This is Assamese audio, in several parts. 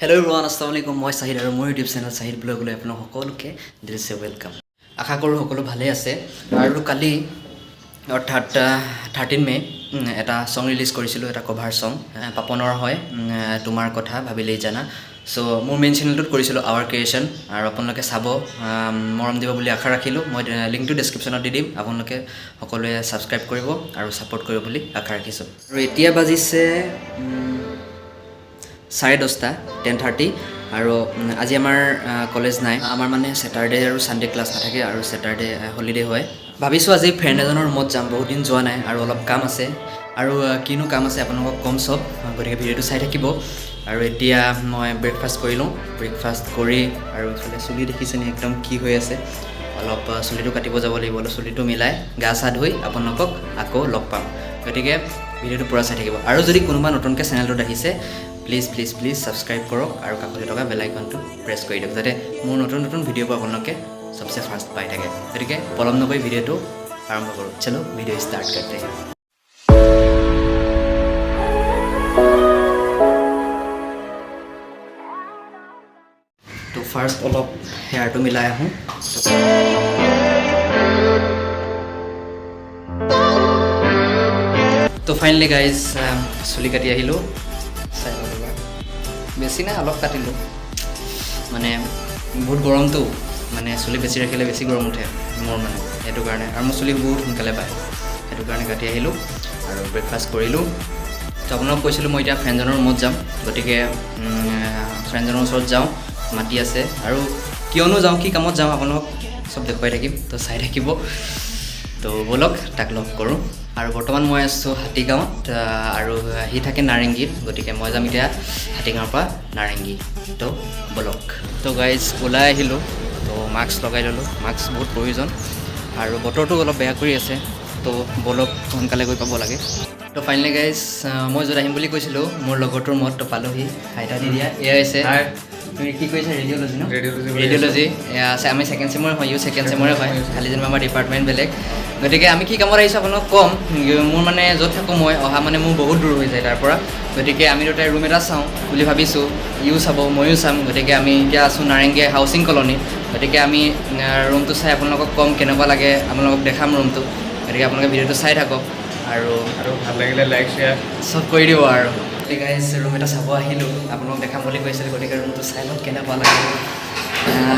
Hello everyone, Assalamualaikum. মই সাহিদ আৰু মোৰ ইউটিউব চেনেল সাহিদ ব্লগলৈ আপোনাক সকলোকে দিছে ওয়েলকাম। আশা কৰোঁ সকলো ভালে আছে। আৰু কালি অৰ্থাৎ 13 মে এটা সং ৰিলিজ কৰিছিলোঁ, এটা কভাৰ সং পাপনৰ হয় তোমাৰ কথা ভাবিলেই জানা। সো মোৰ মেইন চেনেলটোত কৰিছিলোঁ আৱাৰ ক্ৰিয়েশ্যন, আৰু আপোনালোকে চাব মৰম দিব বুলি আশা ৰাখিলোঁ। মই লিংকটো ডেছক্ৰিপশ্যনত দি দিম, আপোনালোকে সকলোৱে ছাবস্ক্ৰাইব কৰিব আৰু ছাপোৰ্ট কৰিব বুলি আশা ৰাখিছোঁ। আৰু এতিয়া বাজিছে 10:30 10:30 আৰু আজি আমাৰ কলেজ নাই। আমাৰ মানে ছেটাৰডে আৰু ছানডে ক্লাছ নাথাকে, আৰু ছেটাৰডে হলিডে হয়। ভাবিছোঁ আজি ফ্ৰেণ্ড এজনৰ ৰুমত যাম, বহুত দিন যোৱা নাই আৰু অলপ কাম আছে। আৰু কিনো কাম আছে আপোনালোকক কম চব, গতিকে ভিডিঅ'টো চাই থাকিব। আৰু এতিয়া মই ব্ৰেকফাষ্ট কৰি লওঁ। ব্ৰেকফাষ্ট কৰি আৰু ইফালে চুলি দেখিছেনে একদম কি হৈ আছে, অলপ চুলিটো কাটিব যাব লাগিব। অলপ চুলিটো মিলাই গা চা ধুই আপোনালোকক আকৌ লগ পাম। গতিকে ভিডিঅ'টো পূৰা চাই থাকিব। আৰু যদি কোনোবা নতুনকৈ চেনেলটোত আহিছে, প্লিজ প্লিজ প্লিজ ছাবস্ক্ৰাইব কৰক আৰু কাষতে থকা বেল আইকনটো প্ৰেছ কৰি দিয়ক, যাতে মোৰ নতুন নতুন ভিডিঅ'বোৰ আপোনালোকে সবচে ফাৰ্ষ্ট পাই থাকে। গতিকে পলম নকৰি ভিডিঅ'টো আৰম্ভ কৰোঁ। চলো ভিডিঅ' ষ্টাৰ্ট करते हैं। তো ফাৰ্ষ্ট অলপ হেয়াৰটো মিলাই আহোঁ। তো ফাইনেলি গাইজ চুলি কাটি আহিলোঁ। চাই ল'বা, বেছি নাই অলপ কাটিলোঁ, মানে বহুত গৰমটো, মানে চুলি বেছি ৰাখিলে বেছি গৰম উঠে মোৰ, মানে সেইটো কাৰণে। আৰু মোৰ চুলি বহুত সোনকালে পায়, সেইটো কাৰণে কাটি আহিলোঁ আৰু ব্ৰেকফাষ্ট কৰিলোঁ। তো আপোনাক কৈছিলোঁ মই এতিয়া ফ্ৰেণ্ডজনৰ ৰুমত যাম, গতিকে ফ্ৰেণ্ডজনৰ ওচৰত যাওঁ, মাতি আছে। আৰু কিয়নো যাওঁ, কি কামত যাওঁ আপোনালোকক চব দেখুৱাই থাকিম, তো চাই থাকিব। তো ব'লক তাক লগ কৰোঁ। আৰু বৰ্তমান মই আছোঁ হাতীগাঁৱত, আৰু সি থাকে নাৰেংগীত, গতিকে মই যাম এতিয়া হাতীগাঁৱৰ পৰা নাৰেংগী। তো ব'লক। তো গাইজ ওলাই আহিলোঁ, তো মাস্ক লগাই ল'লোঁ, মাস্ক বহুত প্ৰয়োজন। আৰু বতৰটো অলপ বেয়া কৰি আছে, তো ব'লক সোনকালে গৈ পাব লাগে। তো ফাইনেলি গাইজ মই য'ত আহিম বুলি কৈছিলোঁ মোৰ লগৰটোৰ ৰুমত, তো পালোহি। হাইটা দি দিয়া, এয়া হৈছে তুমি কি কৈছা, ৰেডিঅ'লজি ন? ৰেডিঅ'লজি এয়া আছে। আমি ছেকেণ্ড চেমৰ হয়, ইউ ছেকেণ্ড চেমৰে হয়, খালি যেনিবা আমাৰ ডিপাৰ্টমেণ্ট বেলেগ। গতিকে আমি কি কামত আহিছোঁ আপোনাক ক'ম। মোৰ মানে য'ত থাকোঁ মই, অহা মানে মোৰ বহুত দূৰ হৈ যায় তাৰ পৰা। গতিকে আমি দুটাই ৰুম এটা চাওঁ বুলি ভাবিছোঁ, ইও চাব ময়ো চাম। গতিকে আমি এতিয়া আছোঁ নাৰেংগী হাউচিং কলনী। গতিকে আমি ৰুমটো চাই আপোনালোকক ক'ম কেনেকুৱা লাগে, আপোনালোকক দেখাম ৰুমটো। গতিকে আপোনালোকে ভিডিঅ'টো চাই থাকক আৰু ভাল লাগিলে লাইক শ্বেয়াৰ চব কৰি দিব। আৰু গতিকে ৰুম এটা চাব আহিলোঁ, আপোনালোকক দেখাম বুলি কৈছিলোঁ। গতিকে ৰুমটো চাই লওক কেনেকুৱা লাগে।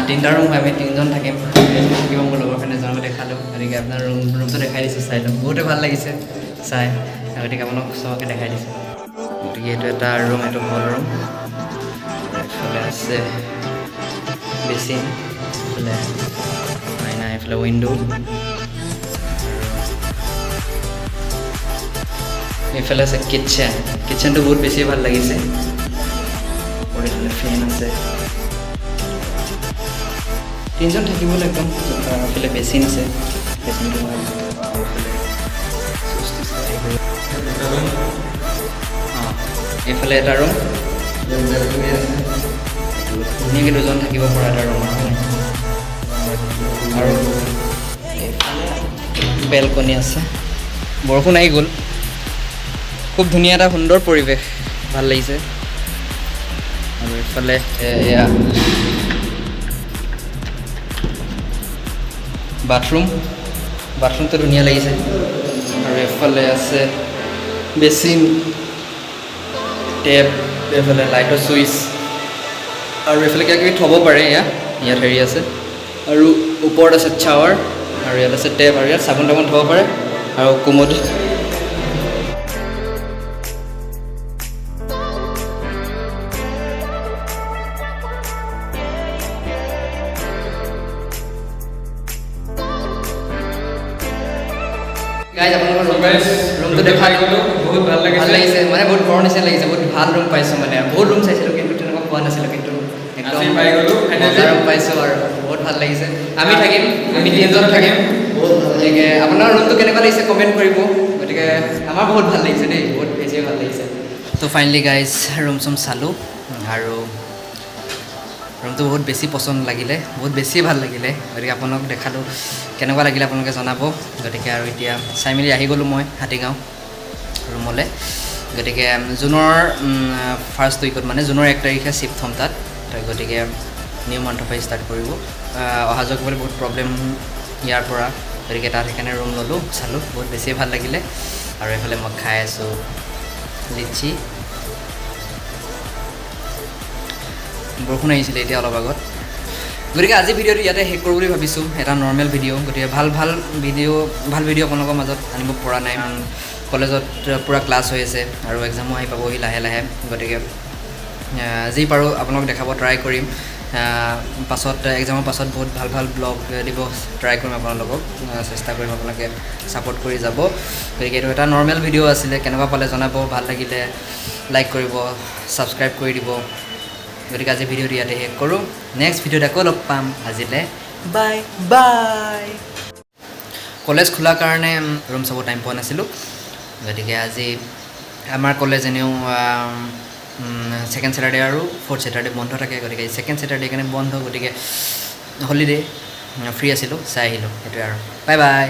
3টা ৰুম হয়, আমি 3জন থাকিম। থাকিব মোৰ লগৰ ফ্ৰেণ্ড এজনক দেখালোঁ, গতিকে আপোনাৰ ৰুমটো দেখাই দিছোঁ, চাই লওক। বহুতে ভাল লাগিছে চাই, গতিকে আপোনাক চবকে দেখাই দিছোঁ। গতিকে এইটো এটা ৰুম, এইটো হল ৰুম। এইফালে আছে বেচিন, এইফালে আইনা, এইফালে উইণ্ড', এইফালে আছে কিটচেন। কিটচেনটো বহুত বেছি ভাল লাগিছে। আৰু এইফালে ফেন আছে, 3জন থাকিবলৈ একদম। এইফালে বেচিন আছে, বেচিনটো ভাল। এইফালে এটা ৰুম, ধুনীয়াকৈ 2জন থাকিব পৰা এটা ৰুম। আৰু এইফালে বেলকনি আছে। বৰষুণ আহি গ'ল, খুব ধুনীয়া এটা সুন্দৰ পৰিৱেশ, ভাল লাগিছে। আৰু এইফালে এয়া বাথৰুমটো ধুনীয়া লাগিছে। আৰু এইফালে আছে বেচিন, টেপ, এইফালে লাইটৰ ছুইচ, আৰু এইফালে কিবা কিবি থ'ব পাৰে। ইয়াত হেৰি আছে, আৰু ওপৰত আছে শ্বাৱাৰ, আৰু ইয়াত আছে টেপ, আৰু ইয়াত চাবোন তাবোন থ'ব পাৰে। আৰু কোমোড, গাইজ আপোনালোকৰ ৰুমটো দেখা গ'লোঁ, বহুত ভাল লাগিছে। মানে বহুত ঘৰৰ নিচিনা লাগিছে, বহুত ভাল ৰুম পাইছোঁ। মানে বহুত ৰুম চাইছিলোঁ কিন্তু তেনেকুৱা পোৱা নাছিলোঁ, কিন্তু একদম পাই গ'লোঁ, মজা ৰুম পাইছোঁ আৰু বহুত ভাল লাগিছে। আমি থাকিম, আমি 3জন থাকিম, বহুত ভাল লাগে। আপোনাৰ ৰুমটো কেনেকুৱা লাগিছে কমেণ্ট কৰিব। গতিকে আমাৰ বহুত ভাল লাগিছে দেই, বহুত বেছি ভাল লাগিছে। তো ফাইনেলি গাইজ ৰুম চুম চালোঁ, আৰু ৰুমটো বহুত বেছি পচন্দ লাগিলে, বহুত বেছি ভাল লাগিলে। গতিকে আপোনাক দেখালোঁ, কেনেকুৱা লাগিলে আপোনালোকে জনাব। গতিকে আৰু এতিয়া চাই মেলি আহি গ'লোঁ মই হাতীগাঁও ৰুমলৈ। গতিকে জুনৰ ফাৰ্ষ্ট উইকত মানে জুনৰ 1 তাৰিখে শ্বিফ্ট হ'ম তাত গতিকে নিউ মান্থৰ পৰা ষ্টাৰ্ট কৰিব অহা যোৱা কৰিবলৈ বহুত প্ৰব্লেম ইয়াৰ পৰা গতিকে তাত সেইকাৰণে ৰুম ল'লোঁ চালোঁ বহুত বেছিয়ে ভাল লাগিলে আৰু এইফালে মই খাই আছোঁ লিচি বৰষুণ আহিছিলে এতিয়া অলপ আগত গতিকে আজি ভিডিঅ'টো ইয়াতে শেষ কৰোঁ বুলি ভাবিছোঁ এটা নৰ্মেল ভিডিঅ' গতিকে ভাল ভিডিঅ' আপোনালোকৰ মাজত আনিব পৰা নাই কাৰণ কলেজত পূৰা ক্লাছ হৈ আছে আৰু এক্সামো আহি পাবহি লাহে লাহে গতিকে যি পাৰোঁ আপোনালোক দেখাব ট্ৰাই কৰিম পাছত এক্সামৰ পাছত বহুত ভাল ব্লগ দিব ট্ৰাই কৰিম আপোনালোকক চেষ্টা কৰিম আপোনালোকে ছাপোৰ্ট কৰি যাব গতিকে এইটো এটা নৰ্মেল ভিডিঅ' আছিলে কেনেকুৱা পালে জনাব ভাল লাগিলে লাইক কৰিব ছাবস্ক্ৰাইব কৰি দিব গতিকে আজি ভিডিঅ'টো ইয়াতে শেষ কৰোঁ নেক্সট ভিডিঅ'ত আকৌ লগ পাম আজিলৈ বাই বাই কলেজ খোলাৰ কাৰণে ৰুম চাব টাইম পোৱা নাছিলোঁ গতিকে আজি আমাৰ কলেজ এনেও ছেকেণ্ড ছেটাৰডে আৰু ফ'ৰ্থ ছেটাৰডে বন্ধ থাকে গতিকে ছেকেণ্ড ছেটাৰডে কাৰণে বন্ধ গতিকে হলিডে ফ্ৰী আছিলোঁ চাই আহিলোঁ সেইটোৱে আৰু বাই বাই